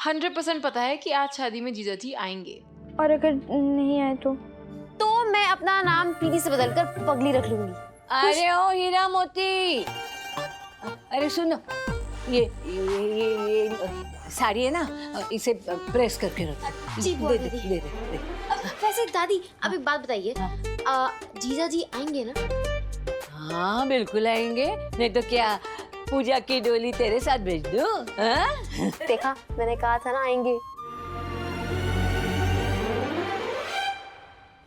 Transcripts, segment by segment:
100% पता है कि आज शादी में जीजा जी आएंगे। और अगर नहीं आए तो मैं अपना नाम प्रीति से बदलकर पगली रख लूंगी। अरे ओ हीरा मोती, अरे सुनो, ये साड़ी है ना, इसे प्रेस करके रखो। जी दे दे दीदी। दे दे। वैसे दादी अब एक बात बताइए, जीजा जी आएंगे ना? हाँ बिल्कुल आएंगे, नहीं तो क्या पूजा की डोली तेरे साथ भेज दूं? हाँ? देखा, मैंने कहा था ना आएंगे।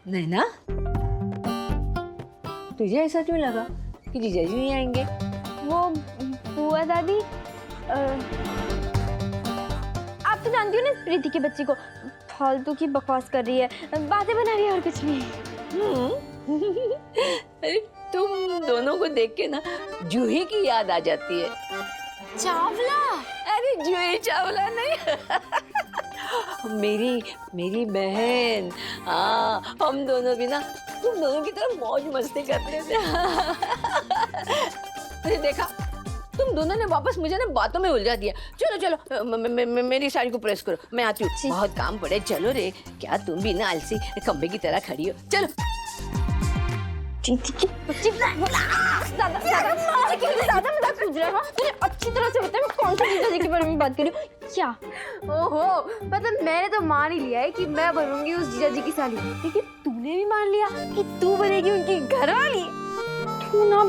नहीं ना, तुझे ऐसा क्यों लगा कि जीजा जी नहीं आएंगे? वो बुआ दादी, आप तो जानती हो ना प्रीति की बच्ची को, फालतू की बकवास कर रही है, बातें बना रही है और कुछ नहीं। अरे तुम दोनों को देख के ना जूही की याद आ जाती है। चावला? अरे जूही चावला नहीं, मेरी बहन। हाँ, हम दोनों भी ना तुम दोनों की तरह मौज मस्ती करते थे। अरे देखा, तुम दोनों ने वापस मुझे ना बातों में उलझा दिया। चलो चलो, मेरी साड़ी को प्रेस करो, मैं आती हूँ, बहुत काम पड़े। चलो रे, क्या तुम भी ना आलसी खंबे की तरह खड़ी हो? चलो। ज्यादा मजाक सूझ रहा है। मुझे अच्छी तरह से बताया मैं कौन सी जीजा जी के बारे में बात कर रही हूँ। क्या? ओहो, मतलब मैंने तो मान ही लिया है कि मैं बनूंगी उस जीजा जी की साली, लेकिन तूने भी मान लिया कि तू बनेगी उनकी घरवाली। तू ना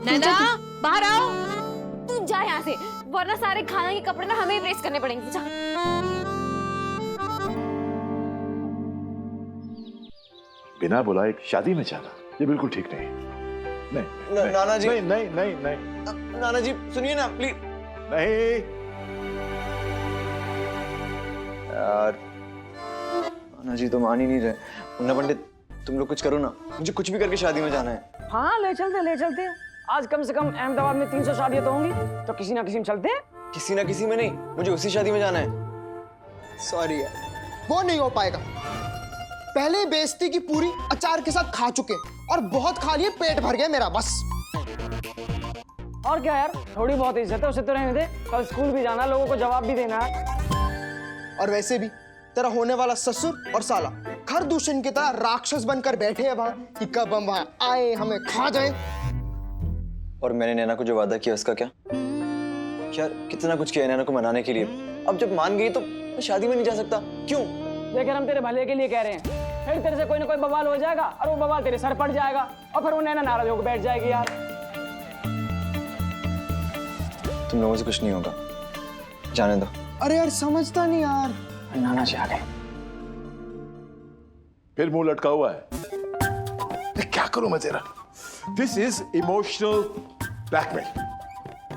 नैना, बाहर आओ। तू जा यहाँ से, वरना सारे खाना के कपड़े ना हमें ही प्रेस करने पड़ेंगे। जा। बिना बुलाए शादी में जाना ये बिल्कुल ठीक नहीं। नहीं नाना जी, नहीं नाना जी सुनिए ना प्लीज। नहीं यार, नाना जी तो मान ही नहीं रहे। मुन्ना पंडित, तुम लोग कुछ करो ना, मुझे कुछ भी करके शादी में जाना है। हाँ ले चलते। आज कम से कम अहमदाबाद में 300 शादियां तो होंगी, तो किसी ना किसी में चलते हैं। किसी ना किसी में नहीं, मुझे उसी शादी में जाना है। सॉरी यार, वो नहीं हो पाएगा। पहले ही बेइज्जती की पूरी अचार के साथ खा चुके और बहुत खा लिए, पेट भर गया मेरा बस। और क्या यार, थोड़ी बहुत इज्जत है उसे तो रहने दे। कल स्कूल भी जाना, लोगों को जवाब भी देना है। और वैसे भी तेरा होने वाला ससुर और साला खर दूषण की तरह राक्षस बनकर बैठे हैं वहां कि कब हम वहां आए, हमें खा जाए। और मैंने नैना को जो वादा किया उसका क्या? यार कितना कुछ किया नैना को मनाने के लिए, अब जब मान गई तो मैं शादी में नहीं जा सकता। क्यों? लेकिन हम तेरे भले के लिए कह रहे हैं। फिर तेरे से कोई ना कोई बवाल हो जाएगा और वो बवाल तेरे सर पड़ जाएगा और फिर वो नैना नाराज होकर बैठ जाएगी। यार तुम लोगों से कुछ नहीं होगा, जाने दो। अरे यार समझता नहीं यार। नाना जी आ गए। फिर मुंह लटका हुआ है। क्या करूं मैं तेरा? This is emotional blackmail.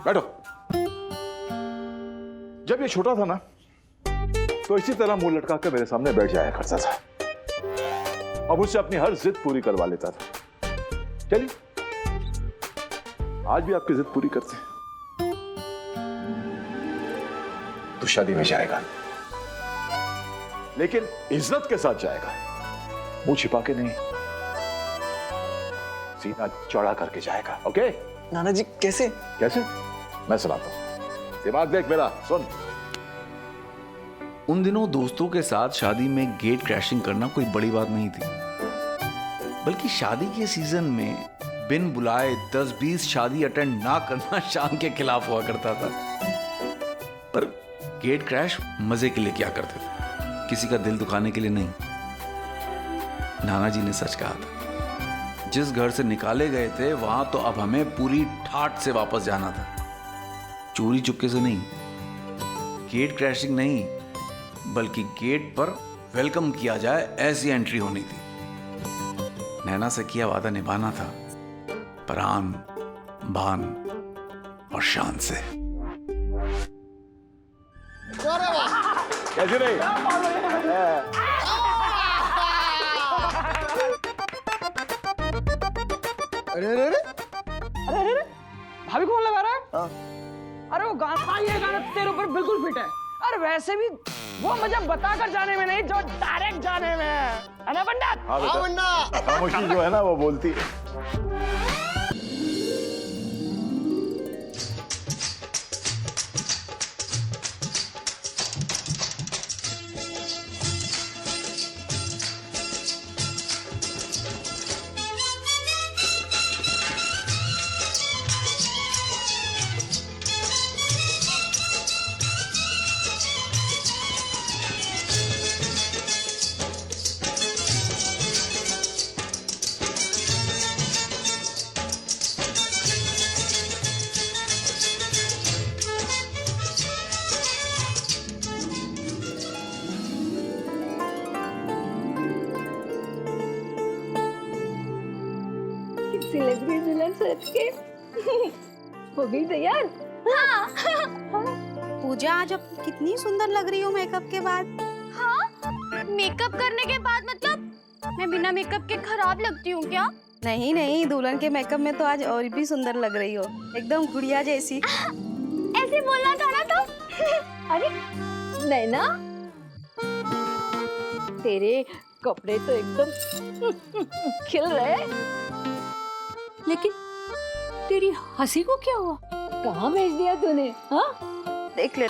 बैठो। जब ये छोटा था ना तो इसी तरह मुंह लटका के मेरे सामने बैठ जाया करता था और मुझसे अपनी हर जिद पूरी करवा लेता था। चलिए आज भी आपकी जिद पूरी करते हैं। तो शादी में जाएगा, लेकिन इज्जत के साथ जाएगा, मुंह छिपा के नहीं, सीना चौड़ा करके जाएगा। ओके? नाना जी कैसे? कैसे? मैं सुनाता हूं, दिमाग देख मेरा, सुन। उन दिनों दोस्तों के साथ शादी में गेट क्रैशिंग करना कोई बड़ी बात नहीं थी, बल्कि शादी के सीजन में बिन बुलाए 10-20 शादी अटेंड ना करना शान के खिलाफ हुआ करता था। पर गेट क्रैश मजे के लिए किया करते थे, किसी का दिल दुखाने के लिए नहीं। नाना जी ने सच कहा था, जिस घर से निकाले गए थे वहां तो अब हमें पूरी ठाठ से वापस जाना था, चोरी चुपके से नहीं। गेट क्रैशिंग नहीं, बल्कि गेट पर वेलकम किया जाए ऐसी एंट्री होनी थी। नैना से किया वादा निभाना था, प्राण, भान और शान से। कैसे नहीं? अरे अरे अरे अरे भाभी कौन लगा रहा है? हाँ। अरे वो गाना, ये गाना तेरे ऊपर बिल्कुल फिट है। अरे वैसे भी वो मुझे बताकर जाने में नहीं, जो डायरेक्ट जाने में है ना पंडित? हाँ बेटा, खामोशी जो है ना वो बोलती है। कैसी लग रही दुल्हन सच के? हो गई तैयार? पूजा आज अब कितनी सुंदर लग रही हो मेकअप के बाद। मेकअप करने के बाद मतलब मैं बिना मेकअप के खराब लगती हूँ क्या? नहीं नहीं, दुल्हन के मेकअप में तो आज और भी सुंदर लग रही हो, एकदम गुड़िया जैसी। ऐसे बोलना था ना तो। अरे नैना, तेरे कपड़े तो एकदम खिल रहे, लेकिन तेरी हंसी को क्या हुआ? कहाँ भेज दिया तूने? हाँ, देख ले।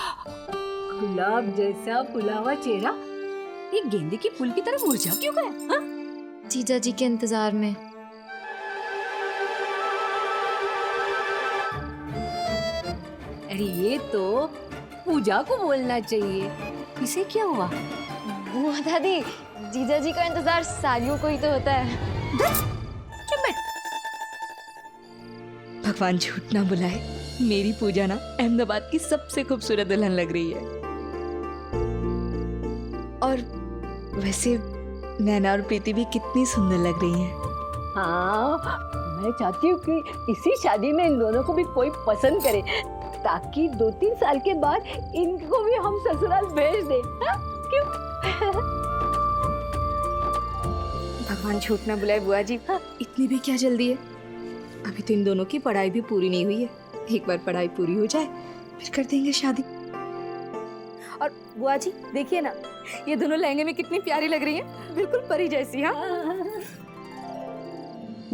गुलाब जैसा फुलावा चेहरा ये गेंदे की फूल की तरह मुरझा क्यों गया? हाँ? जीजा जी के इंतजार में। अरे ये तो पूजा को बोलना चाहिए, इसे क्या हुआ? बुआ दादी, जीजा जी का इंतजार सालियों को ही तो होता है। भगवान झूठ ना बुलाए, मेरी पूजा ना अहमदाबाद की सबसे खूबसूरत दुल्हन लग रही है। और वैसे नैना और प्रीति भी कितनी सुंदर लग रही हैं। हाँ, मैं चाहती हूँ कि इसी शादी में इन दोनों को भी कोई पसंद करे, ताकि 2-3 साल के बाद इनको भी हम ससुराल भेज दें। हाँ? क्यों? भगवान झूठ ना बुलाए बुआ जी, इतनी भी क्या जल्दी है? अभी तो इन दोनों की पढ़ाई भी पूरी नहीं हुई है, एक बार पढ़ाई पूरी हो जाए फिर कर देंगे शादी। और बुआ जी देखिए ना, ये दोनों लहंगे में कितनी प्यारी लग रही हैं, बिल्कुल परी जैसी। हाँ,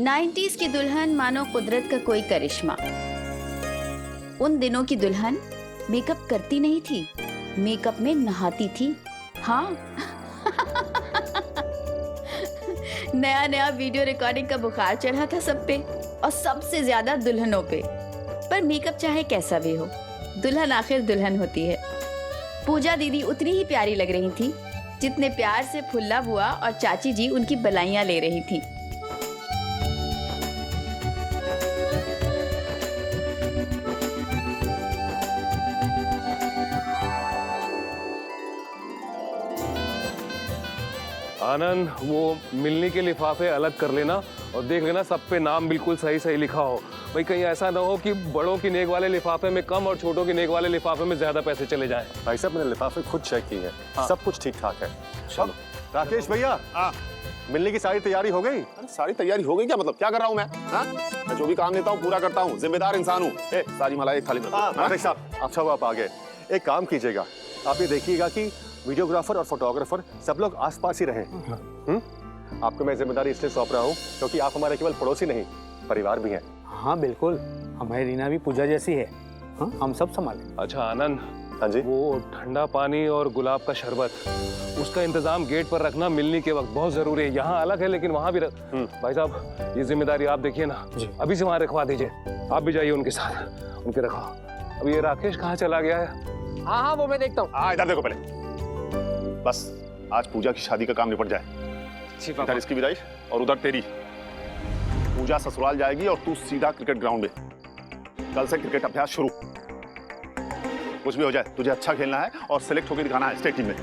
90s की दुल्हन मानो कुदरत का कोई करिश्मा। उन दिनों की दुल्हन मेकअप करती नहीं थी, मेकअप में नहाती थी। हाँ नया नया वीडियो रिकॉर्डिंग का बुखार चढ़ा था सब पे, और सबसे ज्यादा दुल्हनों पे। पर मेकअप चाहे कैसा भी हो, दुल्हन आखिर दुल्हन होती है। पूजा दीदी उतनी ही प्यारी लग रही थी जितने प्यार से फुल्ला बुआ और चाची जी उनकी बलाइयां ले रही थी। आनंद, वो मिलने के लिफाफे अलग कर लेना और देख लेना सब पे नाम बिल्कुल सही सही लिखा हो। भाई कहीं ऐसा ना हो कि बड़ों की नेक वाले लिफाफे में कम और छोटों की नेक वाले लिफाफे में ज्यादा पैसे चले जाएं। भाई साहब, मैंने लिफाफे खुद चेक किए हैं। हाँ। सब कुछ ठीक ठाक है। चलो राकेश भैया, मिलने की सारी तैयारी हो गई? सारी तैयारी हो गई क्या मतलब? क्या कर रहा हूँ मैं? मैं जो भी काम लेता हूँ पूरा करता हूँ, जिम्मेदार इंसान हूँ। सारी मलाई खाली राकेश साहब, अच्छा हुआ आप आ गए। एक काम कीजिएगा, आप ये देखिएगा कि वीडियोग्राफर और फोटोग्राफर सब लोग आसपास ही रहें। आपको मैं जिम्मेदारी इसलिए सौंप रहा हूँ क्योंकि आप हमारे केवल पड़ोसी नहीं, परिवार भी हैं। हाँ बिल्कुल, हमारी रीना भी पूजा जैसी है। हाँ, हम सब संभालें। अच्छा आनंद, हाँ जी, वो ठंडा पानी और गुलाब का शरबत, उसका इंतजाम गेट पर रखना मिलने के वक्त बहुत जरूरी है। यहाँ अलग है लेकिन वहाँ भी भाई साहब, ये जिम्मेदारी आप देखिए ना, अभी से वहाँ रखवा दीजिए। आप भी जाइए उनके साथ, उनके रखवाओ। अब ये राकेश कहाँ चला गया है? हाँ हाँ, वो मैं देखता हूँ। इधर देखो पहले, बस आज पूजा की शादी का काम निपट जाए। इधर इसकी विदाई और उधर तेरी। पूजा ससुराल जाएगी और तू सीधा क्रिकेट ग्राउंड में। कल से क्रिकेट अभ्यास शुरू। कुछ भी हो जाए, तुझे अच्छा खेलना है और सिलेक्ट होकर दिखाना है स्टेट टीम में।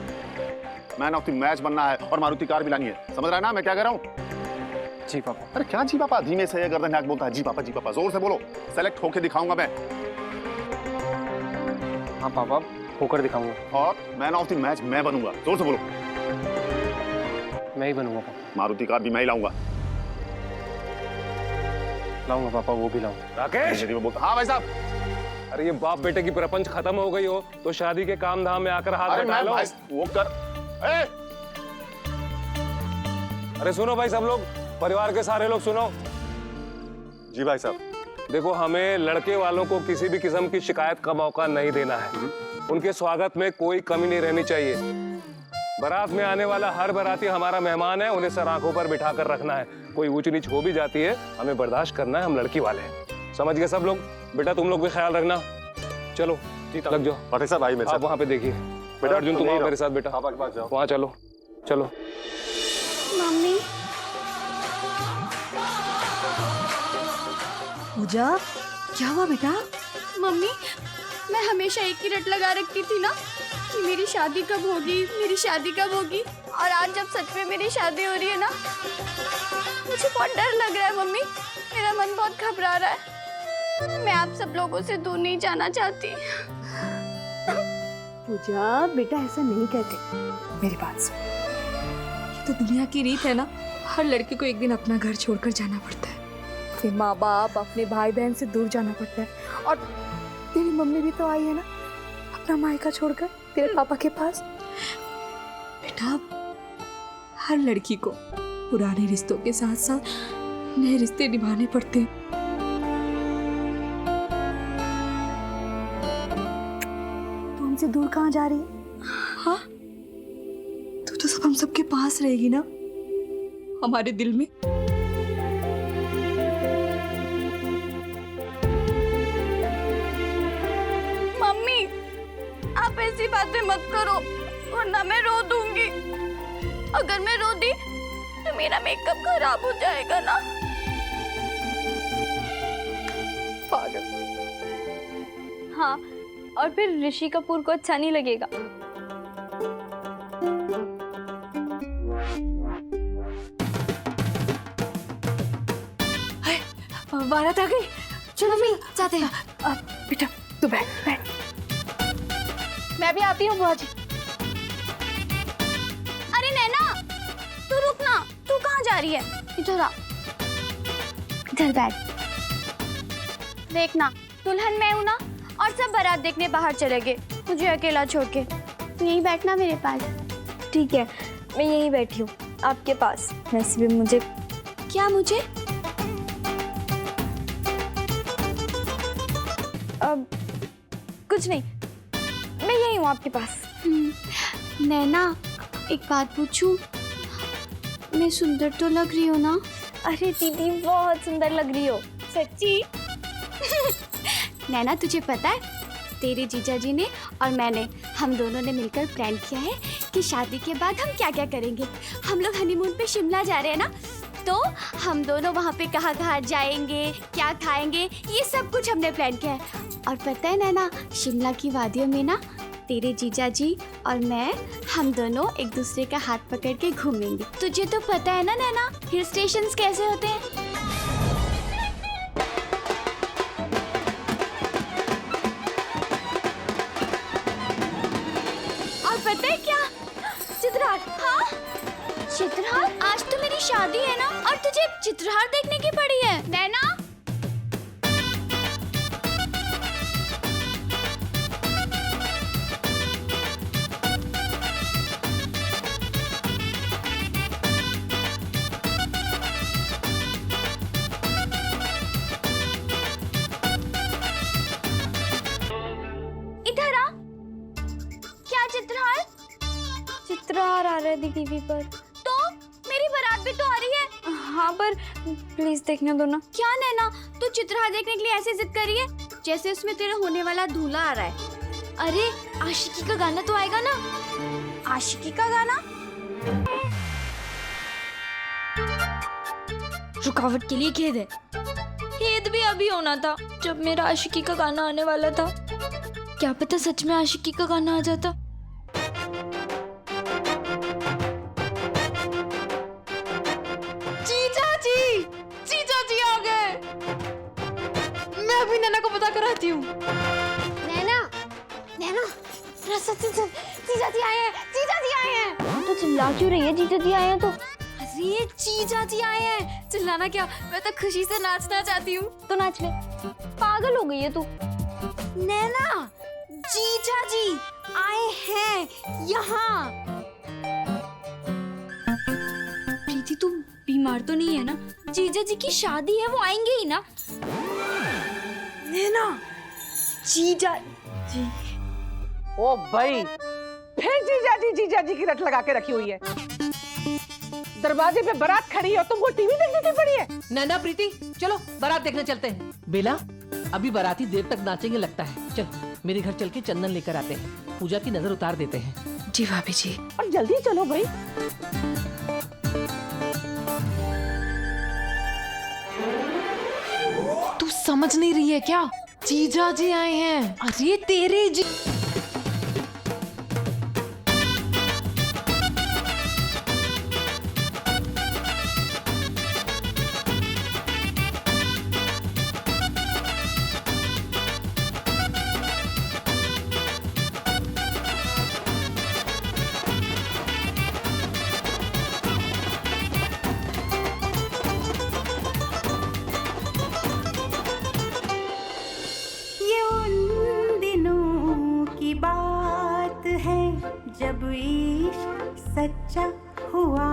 मैन ऑफ द मैच बनना है और मारुति कार भी लानी है। समझ रहा है ना मैं क्या कह रहा हूँ? जी पापा। अरे क्या जी पापा? धीमे से गर्दन हाँक बोलता है। जी पापा, जी पापा, जोर से बोलो। सेलेक्ट होकर दिखाऊंगा मैं। हाँ पापा, होकर दिखाऊंगा। और मैन ऑफ द मैच मैं बनूंगा। जोर से बोलो। मैं ही बनूंगा पापा। मारुति कार भी मैं ही लाऊंगा। लाऊंगा पापा, वो भी लाऊंगा। राकेश, हाँ भाई साहब। अरे ये बाप बेटे की प्रपंच खत्म हो गई हो तो शादी के काम धाम में आकर हाथ बटा लो। वो कर। अरे सुनो भाई, सब लोग, परिवार के सारे लोग सुनो। जी भाई साहब। देखो, हमें लड़के वालों को किसी भी किस्म की शिकायत का मौका नहीं देना है। उनके स्वागत में कोई कमी नहीं रहनी चाहिए। बारात में आने वाला हर बाराती हमारा मेहमान है, उन्हें सर आंखों पर बिठा कर रखना है। कोई ऊंच नीच हो भी जाती है, हमें बर्दाश्त करना है, हम लड़की वाले हैं। समझ गए सब लोग? बेटा तुम लोग भी ख्याल रखना। चलो लग जाओ। पाठक साहब आइए मेरे साथ। आप वहाँ पे देखिए। बेटा अर्जुन, तुम आओ मेरे साथ। बेटा पापा के पास जाओ। वहाँ चलो। चलो मम्मी। पूजा, क्या हुआ बेटा? मम्मी, मैं हमेशा एक ही रट लगा रखती थी ना, कि मेरी शादी कब होगी, मेरी शादी कब होगी। और आज जब सच में मेरी शादी हो रही है ना, मुझे बहुत डर लग रहा है मम्मी। मेरा मन बहुत घबरा रहा है। मैं आप सब लोगों से दूर नहीं जाना चाहती। पूजा बेटा ऐसा नहीं कहते, मेरी बात सुन। ये तो दुनिया की रीत है ना, हर लड़के को एक दिन अपना घर छोड़कर जाना पड़ता है, अपने माँ बाप अपने भाई बहन से दूर जाना पड़ता है। और तेरी मम्मी भी तो आई है ना अपना मायका छोड़कर तेरे पापा के पास। बेटा हर लड़की को पुराने रिश्तों के साथ साथ नए रिश्ते निभाने पड़ते हैं। तू हमसे दूर कहाँ जा रही है? हाँ, तू तो सब हम सबके पास रहेगी ना, हमारे दिल में। मम्मी आप ऐसी बातें मत करो, वरना मैं रो दूंगी। अगर मैं रो दी तो मेरा मेकअप खराब हो जाएगा ना। पागल। हाँ, और फिर ऋषि कपूर को अच्छा नहीं लगेगा। बारात आ गई, चलो मम्मी जाते हैं। बेटा तू बैठ बैठ। मैं भी आती हूँ बुआ जी। अरे नैना तू रुक ना, तू कहाँ जा रही है? इधर आ, इधर बैठ। देखना दुल्हन मैं हूँ ना, और सब बारात देखने बाहर चले गए, मुझे अकेला छोड़ के। तू यहीं बैठना मेरे पास। ठीक है, मैं यहीं बैठी हूँ आपके पास। वैसे भी मुझे क्या, मुझे अब कुछ नहीं, मैं यही हूँ आपके पास। नैना एक बात पूछूं, मैं सुंदर तो लग रही हूँ ना? अरे दीदी बहुत सुंदर लग रही हो, सच्ची। नैना तुझे पता है, तेरे जीजा जी ने और मैंने, हम दोनों ने मिलकर प्लान किया है कि शादी के बाद हम क्या क्या करेंगे। हम लोग हनीमून पे शिमला जा रहे हैं ना, तो हम दोनों वहाँ पे कहाँ कहाँ जाएंगे, क्या खाएंगे, ये सब कुछ हमने प्लान किया है। और पता है नैना, शिमला की वादियों में ना तेरे जीजा जी और मैं, हम दोनों एक दूसरे का हाथ पकड़ के घूमेंगे। तुझे तो पता है ना नैना, हिल स्टेशंस कैसे होते हैं। और पता है क्या, चित्रहार। हाँ चित्रहार, आज तो मेरी शादी है ना, और तुझे चित्रहार देखने की पड़ी है नैना। इधर आ। क्या चित्रहार? चित्रहार आ रहा है टीवी पर। तो मेरी बारात भी तो आ रही है। हाँ पर प्लीज देखने दो ना। क्या नैना, तू चित्रहार देखने के लिए ऐसे जिद कर रही है जैसे उसमें तेरा होने वाला दूल्हा आ रहा है। अरे आशिकी का गाना तो आएगा ना। आशिकी का गाना? रुकावट के लिए खेद है। खेद भी अभी होना था जब मेरा आशिकी का गाना आने वाला था। क्या पता सच में आशिकी का गाना आ जाता। जीजा जी आ गए। मैं अभी नैना को पता कराती हूँ। नैना, नैना, जीजा जी आए हैं, जीजा जी आए हैं। तो चिल्ला क्यों रही है, जीजा जी आए हैं तो? अरे जीजा जी आए हैं, चिल्लाना क्या, मैं तो खुशी से नाचना चाहती हूँ। तो नाच ले। पागल हो गई है तू। नैना, जीजा जी आए हैं यहाँ। प्रीति तू बीमार तो नहीं है ना? जीजा जी की शादी है, वो आएंगे ही ना। नैना, जीजा जी। ओ भाई, फिर जीजा जी की रट लगा के रखी हुई है। दरवाजे पे बारात खड़ी है और तुमको टीवी देखने की पड़ी है। नैना प्रीति चलो बारात देखने चलते हैं। बेला अभी बाराती देर तक नाचेंगे लगता है। चल मेरे घर चल के चंदन लेकर आते हैं, पूजा की नजर उतार देते हैं। जी भाभी जी। और जल्दी चलो भाई। तू समझ नहीं रही है क्या? जीजा जी आए हैं। अरे तेरे जी इश्क सच्चा हुआ